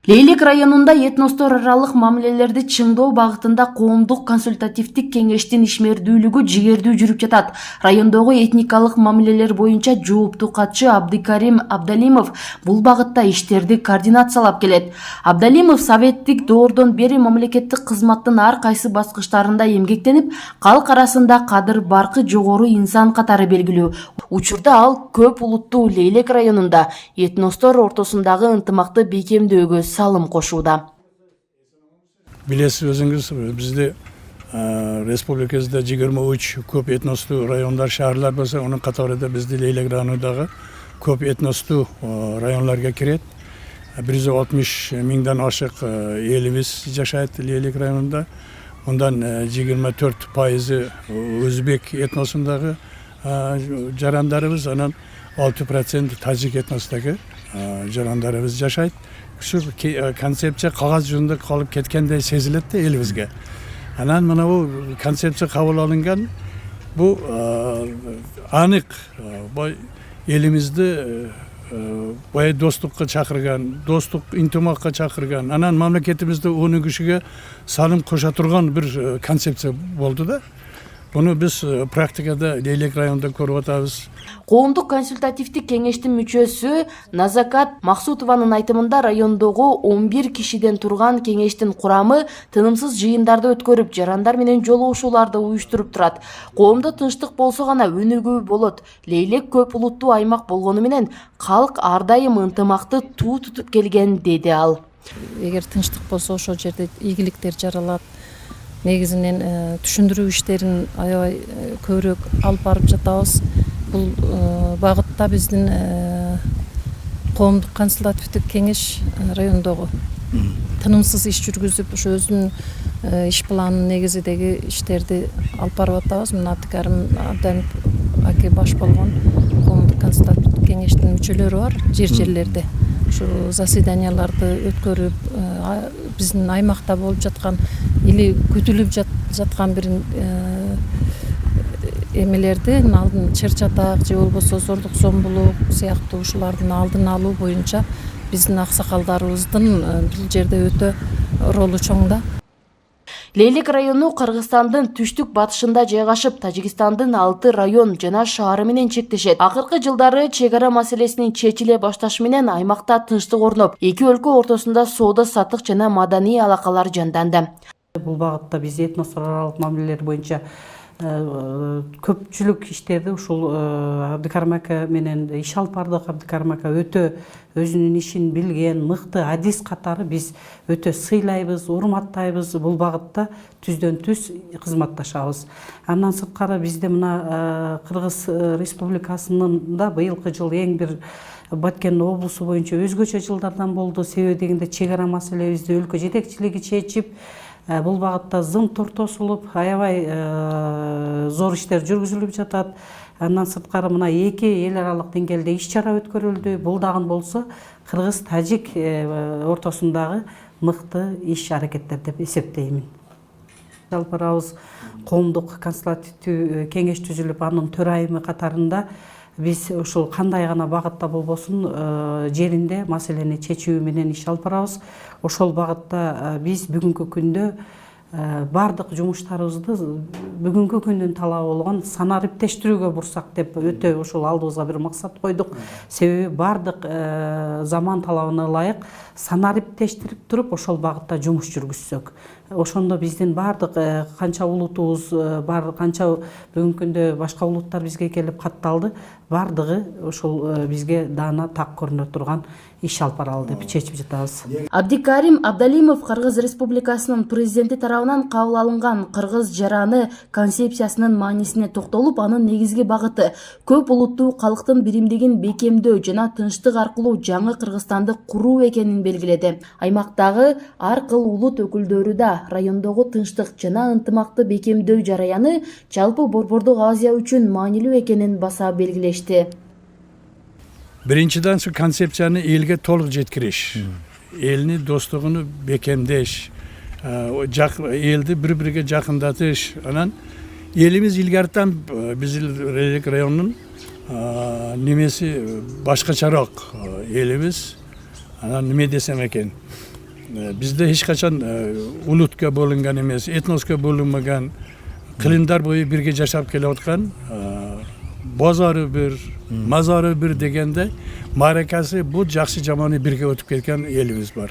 Лейлек районунда этностор аралык мамилелерди чыңдоо багытында коомдук консультативдик кеңештин ишмердүүлүгү жигердүү жүрүп жатат. Райондогу этникалык мамилелер боюнча жооптуу катчы Абдикарим Абдалимов бул багытта иштерди координациялап келет. Абдалимов советтик доордон бери мамлекеттик кызматтын ар кайсы баскычтарында эмгектенип, калк арасында кадыр баркы жогору инсан катары белгилүү. Учурда ал көп улуттуу Лейлек районунда этностор ортосундагы ынтымакты бекемдөөгө салым кошууда. Билесиз өзүңүз, бизде республикабызда 23 көп этностуу райондар, шаарлар болсо, анын катарында бизде Лейлек районундагы көп этностуу районларга кирет. 160 миңден ашык элибиз жашайт Лейлек районунда. Мындан 24% өзбек этносундагы жарандарыбыз, анан 6% тажик этносундагы жарандарыбыз жашайт. Şu konsepsiya kağız жүзүндө калып кеткендей сезилет да элибизге. Анан мына бул концепция кабыл алынган, бул анык элимизди бай достукка чакырган, достук интимакка чакырган, анан мамлекетибизди өнүгүшүгө салым кошо турган бир концепция болду да. Bunu biz praktikada Leylek rayonunda көрүп атабыз. Коомдук консультативдик кеңештин мүчөсү Назакат Максутованын айтымында райондогу 11 кишиден турган кеңештин курамы тынымсыз жыйындарды өткөрүп, жарандар менен жолугушууларды уюштуруп турат. Коомдо тынчтык болсо гана өнүгүү болот. Лейлек көп улуттуу аймак болгону менен калк ар дайым ынтымакты туу тутуп келген, деди ал. Эгер тынчтык болсо ошол жерде ийгиликтер жаралат. Негизинен түшүндүрүү иштерин аябай көбүрөөк алып барып жатабыз. Бул багытта биздин коомдук консультативдик кеңеш райондогу тынымсыз иш жүргүзүп, ошо өзүнүн иш планынын негизидеги иштерди алып барып атабыз. Мына Абдикарим Абдалимов аке баш болгон коомдук консультативдик кеңештин мүчөлөрү бар жерлерде. Şu zasedaнияларды өткөрүп, биздин аймакта болуп жаткан или күтүлүп жаткан бир эмелердин алдын чыр-чатак же болбосо зордук зомбулук сыяктуу ушулардын алдын алуу боюнча биздин аксакалдарыбыздын бул жерде өтө ролу чоң да. Лейлек району Кыргызстандын түштүк батышында жайгашып, Тажикстандын 6 район жана шаары менен чектешет. Акыркы жылдары чек ара маселесинин чечиле башташы менен аймакта тынчтык орноп, эки өлкө ортосунда соода саттык жана маданий алакалар жанданды. Бул багытта биз этностор аралык мамилелер боюнча көпчүлүк иштерди ушул Абдикарим ака менен иш алып бардык. Абдикарим ака өтө өзүнүн ишин билген, мыкты адис катары биз өтө сыйлайбыз, урматтайбыз. Бул багытта түздөн түз кызматташабыз. Андан сырткары бизде мына Кыргыз Республикасында быйылкы жыл эң бир Баткен облусу боюнча өзгөчө жылдардан болду. Себеби дегенде чек ара маселебизди өлкө жетекчилиги чечип, бул багытта зым тортосулуп, аябай зор иштер жүргүзүлүп жатат. Андан сырткары мына эки эл аралык деңгээлде иш чара өткөрүлдү. Бул дагы болсо Кыргыз-Тажик ортосундагы мыкты иш аракеттер деп эсептеймин. Жалпы арабыз коомдук консультативдүү кеңеш түзүлүп, анын төрайымы катарында биз ушул кандай гана багытта болбосун жеринде маселени чечүү менен иш алып барабыз. Ошол багытта биз бүгүнкү күндө бардык жумуштарыбызды бүгүнкү күндүн талабы болгон санариптештирүүгө бурсак деп өтө ушул алдыбызга бир максат койдук. Себеби бардык заман талабына ылайык санариптештирип туруп ошол багытта жумуш жүргүзсөк, ошондо биздин бардык канча улутубуз бар, канча бүгүнкү күндө башка улуттар бизге келип катталды, бардыгы ошол бизге даана так көрүнө турган иш алып баралы деп чечип жатабыз. Абдикарим Абдалимов Кыргыз Республикасынын президенти тарабынан кабыл алынган Кыргыз жараны концепциясынын маанисине токтолуп, анын негизги багыты көп улуттуу калктын биримдигин бекемдөө жана тынчтык аркылуу жаңы Кыргызстанды куруу экенин белгиледи. Аймактагы ар кыл улут өкүлдөрү да райондогу тынчтык жана ынтымакты бекемдөө жараяны жалпы Борбордук Азия үчүн маанилүү экенин баса белгилешти. Birinciden şu konsepsiyonu elge толук жеткириш, элни достугуну бекемдеш, элди бири-бириге жакындатыш. Анан элибиз илгаритан биз Лейлек районунун немеси башкачараак элибиз. Анан неме десем экен, Bizde hech qachon ulutga bo'lingan emas, etnosga bo'linmagan, qilindar bo'yi birga yashab kelayotgan, bozori bir, mazori bir deganda ma'rakasi bu yaxshi jamoni birga o'tib ketgan elimiz bor.